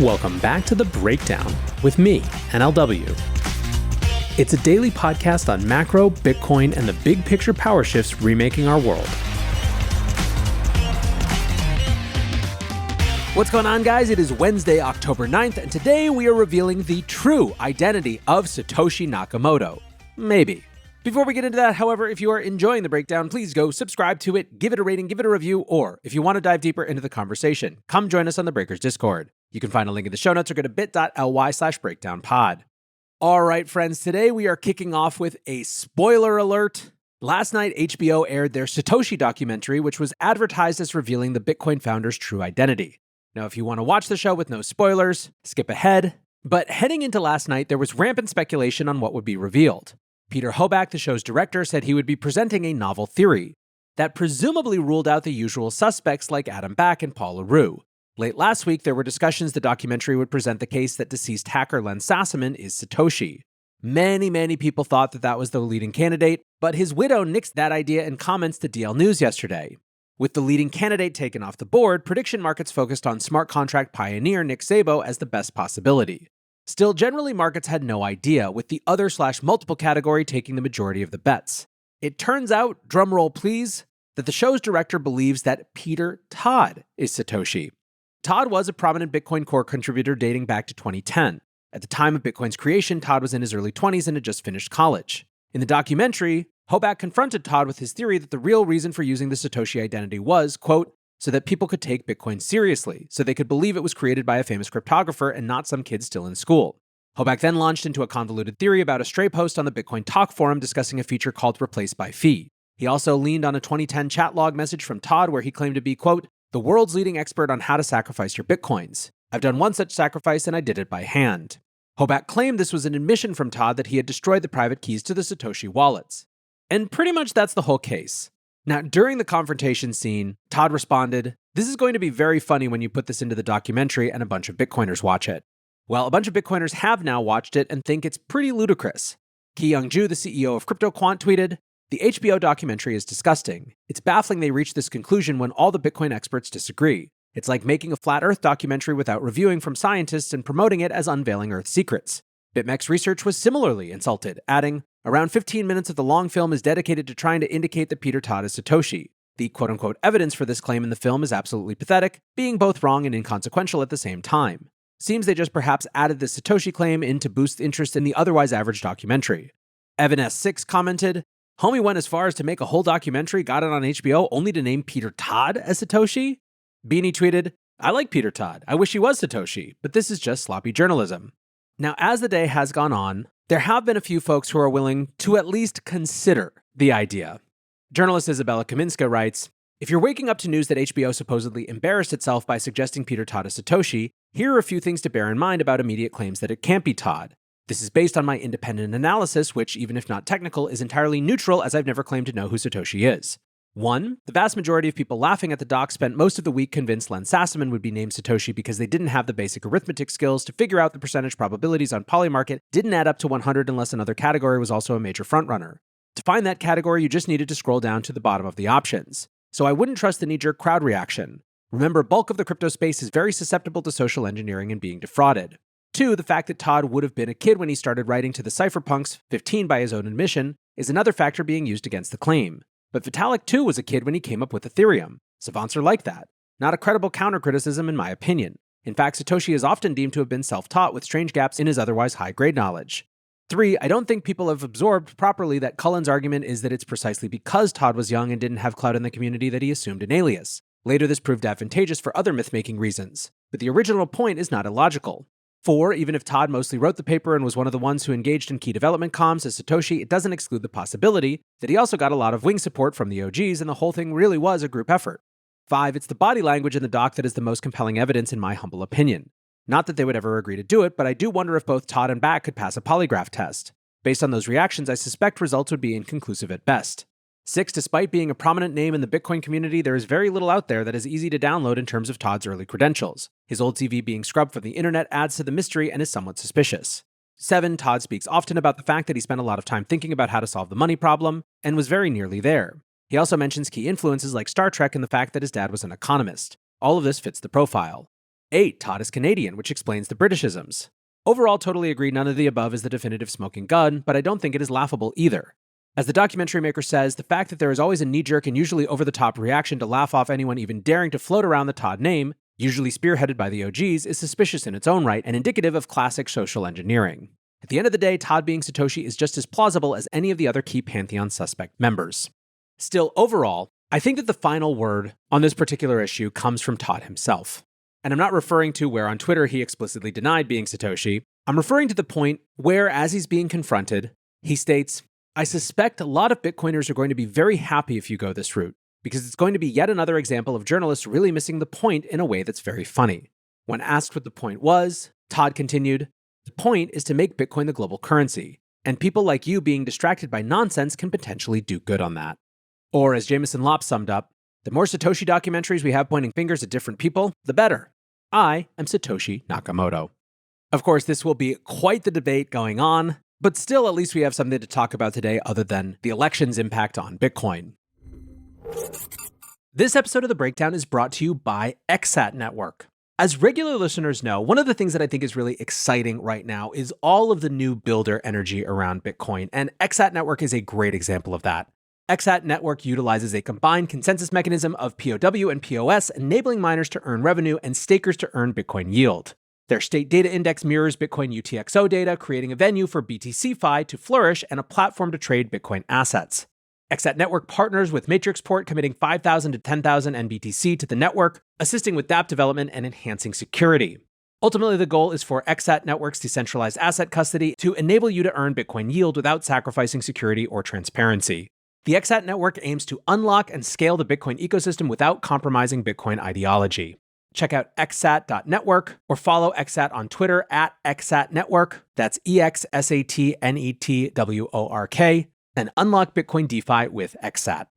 Welcome back to The Breakdown with me, NLW. It's a daily podcast on macro, Bitcoin, and the big picture power shifts remaking our world. What's going on, guys? It is Wednesday, October 9th, and today we are revealing the true identity of Satoshi Nakamoto. Maybe. Before we get into that, however, if you are enjoying The Breakdown, please go subscribe to it, give it a rating, give it a review, or if you want to dive deeper into the conversation, come join us on the Breakers Discord. You can find a link in the show notes or go to bit.ly/breakdownpod. All right, friends, today we are kicking off with a spoiler alert. Last night, HBO aired their Satoshi documentary, which was advertised as revealing the Bitcoin founder's true identity. Now, if you want to watch the show with no spoilers, skip ahead. But heading into last night, there was rampant speculation on what would be revealed. Peter Hoback, the show's director, said he would be presenting a novel theory that presumably ruled out the usual suspects like Adam Back and Paul LaRue. Late last week, there were discussions the documentary would present the case that deceased hacker Len Sassaman is Satoshi. Many people thought that was the leading candidate, but his widow nixed that idea in comments to DL News yesterday. With the leading candidate taken off the board, prediction markets focused on smart contract pioneer Nick Szabo as the best possibility. Still, generally markets had no idea, with the other/multiple category taking the majority of the bets. It turns out, drumroll please, that the show's director believes that Peter Todd is Satoshi. Todd was a prominent Bitcoin Core contributor dating back to 2010. At the time of Bitcoin's creation, Todd was in his early 20s and had just finished college. In the documentary, Hoback confronted Todd with his theory that the real reason for using the Satoshi identity was, quote, so that people could take Bitcoin seriously, so they could believe it was created by a famous cryptographer and not some kid still in school. Hoback then launched into a convoluted theory about a stray post on the Bitcoin Talk forum discussing a feature called Replace by Fee. He also leaned on a 2010 chat log message from Todd where he claimed to be, quote, the world's leading expert on how to sacrifice your Bitcoins. I've done one such sacrifice and I did it by hand. Hoback claimed this was an admission from Todd that he had destroyed the private keys to the Satoshi wallets. And pretty much that's the whole case. Now, during the confrontation scene, Todd responded, this is going to be very funny when you put this into the documentary and a bunch of Bitcoiners watch it. Well, a bunch of Bitcoiners have now watched it and think it's pretty ludicrous. Ki-Young Ju, the CEO of CryptoQuant, tweeted, the HBO documentary is disgusting. It's baffling they reached this conclusion when all the Bitcoin experts disagree. It's like making a flat Earth documentary without reviewing from scientists and promoting it as unveiling Earth secrets. BitMEX Research was similarly insulted, adding, around 15 minutes of the long film is dedicated to trying to indicate that Peter Todd is Satoshi. The quote-unquote evidence for this claim in the film is absolutely pathetic, being both wrong and inconsequential at the same time. Seems they just perhaps added the Satoshi claim in to boost interest in the otherwise average documentary. Evan S6 commented, Homie went as far as to make a whole documentary, got it on HBO, only to name Peter Todd as Satoshi? Beanie tweeted, I like Peter Todd. I wish he was Satoshi, but this is just sloppy journalism. Now, as the day has gone on, there have been a few folks who are willing to at least consider the idea. Journalist Isabella Kaminska writes, if you're waking up to news that HBO supposedly embarrassed itself by suggesting Peter Todd is Satoshi, here are a few things to bear in mind about immediate claims that it can't be Todd. This is based on my independent analysis, which, even if not technical, is entirely neutral as I've never claimed to know who Satoshi is. 1. The vast majority of people laughing at the doc spent most of the week convinced Len Sassaman would be named Satoshi because they didn't have the basic arithmetic skills to figure out the percentage probabilities on Polymarket didn't add up to 100 unless another category was also a major frontrunner. To find that category, you just needed to scroll down to the bottom of the options. So I wouldn't trust the knee-jerk crowd reaction. Remember, bulk of the crypto space is very susceptible to social engineering and being defrauded. 2. The fact that Todd would have been a kid when he started writing to the cypherpunks, 15 by his own admission, is another factor being used against the claim. But Vitalik too was a kid when he came up with Ethereum. Savants are like that. Not a credible counter-criticism in my opinion. In fact, Satoshi is often deemed to have been self-taught with strange gaps in his otherwise high-grade knowledge. 3. I don't think people have absorbed properly that Cullen's argument is that it's precisely because Todd was young and didn't have clout in the community that he assumed an alias. Later, this proved advantageous for other myth-making reasons. But the original point is not illogical. 4. Even if Todd mostly wrote the paper and was one of the ones who engaged in key development comms as Satoshi, it doesn't exclude the possibility that he also got a lot of wing support from the OGs and the whole thing really was a group effort. 5. It's the body language in the doc that is the most compelling evidence in my humble opinion. Not that they would ever agree to do it, but I do wonder if both Todd and Back could pass a polygraph test. Based on those reactions, I suspect results would be inconclusive at best. 6. Despite being a prominent name in the Bitcoin community, there is very little out there that is easy to download in terms of Todd's early credentials. His old CV being scrubbed from the internet adds to the mystery and is somewhat suspicious. 7. Todd speaks often about the fact that he spent a lot of time thinking about how to solve the money problem, and was very nearly there. He also mentions key influences like Star Trek and the fact that his dad was an economist. All of this fits the profile. 8. Todd is Canadian, which explains the Britishisms. Overall, totally agree none of the above is the definitive smoking gun, but I don't think it is laughable either. As the documentary maker says, the fact that there is always a knee-jerk and usually over-the-top reaction to laugh off anyone even daring to float around the Todd name, usually spearheaded by the OGs, is suspicious in its own right and indicative of classic social engineering. At the end of the day, Todd being Satoshi is just as plausible as any of the other key Pantheon suspect members. Still, overall, I think that the final word on this particular issue comes from Todd himself. And I'm not referring to where on Twitter he explicitly denied being Satoshi. I'm referring to the point where, as he's being confronted, he states, "I suspect a lot of Bitcoiners are going to be very happy if you go this route, because it's going to be yet another example of journalists really missing the point in a way that's very funny." When asked what the point was, Todd continued, "The point is to make Bitcoin the global currency, and people like you being distracted by nonsense can potentially do good on that." Or as Jameson Lopp summed up, "The more Satoshi documentaries we have pointing fingers at different people, the better. I am Satoshi Nakamoto." Of course, this will be quite the debate going on, but still at least we have something to talk about today other than the election's impact on Bitcoin. This episode of The Breakdown is brought to you by Exat Network. As regular listeners know, one of the things that I think is really exciting right now is all of the new builder energy around Bitcoin, and Exat Network is a great example of that. Exat Network utilizes a combined consensus mechanism of POW and POS, enabling miners to earn revenue and stakers to earn Bitcoin yield. Their state data index mirrors Bitcoin UTXO data, creating a venue for BTCFi to flourish and a platform to trade Bitcoin assets. Exat Network partners with Matrixport, committing 5,000 to 10,000 NBTC to the network, assisting with dApp development and enhancing security. Ultimately, the goal is for Exat Network's decentralized asset custody to enable you to earn Bitcoin yield without sacrificing security or transparency. The Exat Network aims to unlock and scale the Bitcoin ecosystem without compromising Bitcoin ideology. Check out exat.network or follow Exat on Twitter at Exat Network, that's EXSATNETWORK, and unlock Bitcoin DeFi with Exat.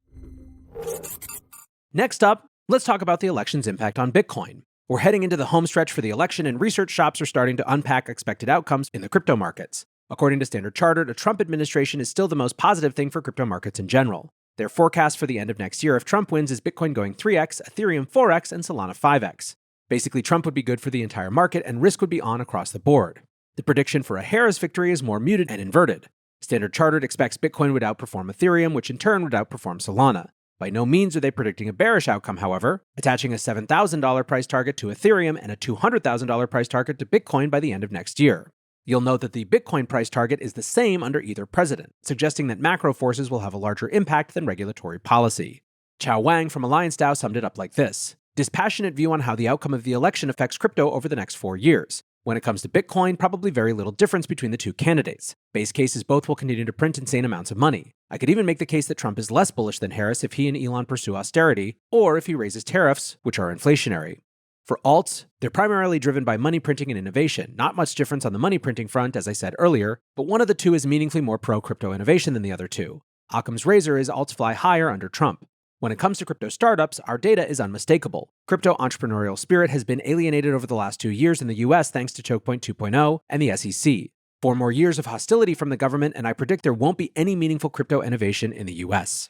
Next up, let's talk about the election's impact on Bitcoin. We're heading into the home stretch for the election, and research shops are starting to unpack expected outcomes in the crypto markets. According to Standard Chartered, a Trump administration is still the most positive thing for crypto markets in general. Their forecast for the end of next year if Trump wins is Bitcoin going 3x, Ethereum 4x, and Solana 5x. Basically, Trump would be good for the entire market and risk would be on across the board. The prediction for a Harris victory is more muted and inverted. Standard Chartered expects Bitcoin would outperform Ethereum, which in turn would outperform Solana. By no means are they predicting a bearish outcome, however, attaching a $7,000 price target to Ethereum and a $200,000 price target to Bitcoin by the end of next year. You'll note that the Bitcoin price target is the same under either president, suggesting that macro forces will have a larger impact than regulatory policy. Chao Wang from Alliance DAO summed it up like this: "Dispassionate view on how the outcome of the election affects crypto over the next 4 years. When it comes to Bitcoin, probably very little difference between the two candidates. Base case is both will continue to print insane amounts of money. I could even make the case that Trump is less bullish than Harris if he and Elon pursue austerity, or if he raises tariffs, which are inflationary. For alts, they're primarily driven by money printing and innovation. Not much difference on the money printing front, as I said earlier, but one of the two is meaningfully more pro-crypto innovation than the other two. Occam's razor is alts fly higher under Trump. When it comes to crypto startups, our data is unmistakable. Crypto entrepreneurial spirit has been alienated over the last 2 years in the US thanks to Choke Point 2.0 and the SEC. 4 more years of hostility from the government, and I predict there won't be any meaningful crypto innovation in the US.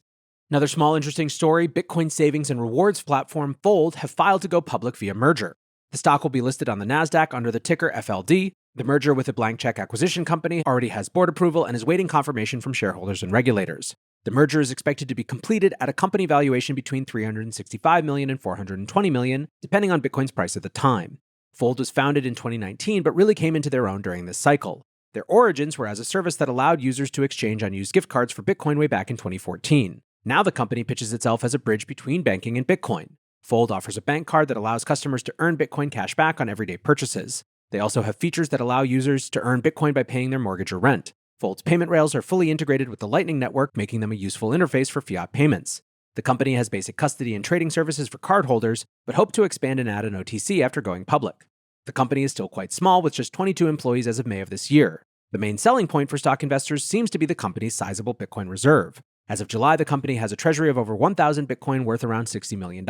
Another small interesting story, Bitcoin savings and rewards platform Fold have filed to go public via merger. The stock will be listed on the NASDAQ under the ticker FLD. The merger with a blank check acquisition company already has board approval and is waiting confirmation from shareholders and regulators. The merger is expected to be completed at a company valuation between $365 million and $420 million, depending on Bitcoin's price at the time. Fold was founded in 2019, but really came into their own during this cycle. Their origins were as a service that allowed users to exchange unused gift cards for Bitcoin way back in 2014. Now the company pitches itself as a bridge between banking and Bitcoin. Fold offers a bank card that allows customers to earn Bitcoin cash back on everyday purchases. They also have features that allow users to earn Bitcoin by paying their mortgage or rent. Fold's payment rails are fully integrated with the Lightning Network, making them a useful interface for fiat payments. The company has basic custody and trading services for cardholders, but hope to expand and add an OTC after going public. The company is still quite small, with just 22 employees as of May of this year. The main selling point for stock investors seems to be the company's sizable Bitcoin reserve. As of July, the company has a treasury of over 1,000 Bitcoin worth around $60 million.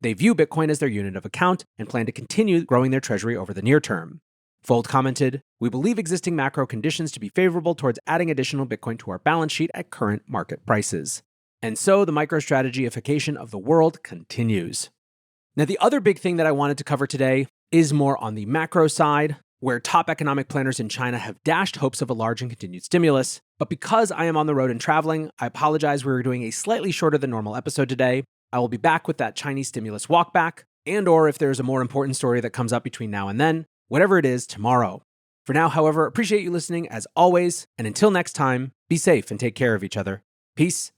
They view Bitcoin as their unit of account and plan to continue growing their treasury over the near term. Fold commented, "We believe existing macro conditions to be favorable towards adding additional Bitcoin to our balance sheet at current market prices." And so the MicroStrategyification of the world continues. Now, the other big thing that I wanted to cover today is more on the macro side, where top economic planners in China have dashed hopes of a large and continued stimulus. But because I am on the road and traveling, I apologize, we're doing a slightly shorter than normal episode today. I will be back with that Chinese stimulus walkback, and or if there's a more important story that comes up between now and then, whatever it is, tomorrow. For now, however, appreciate you listening as always, and until next time, be safe and take care of each other. Peace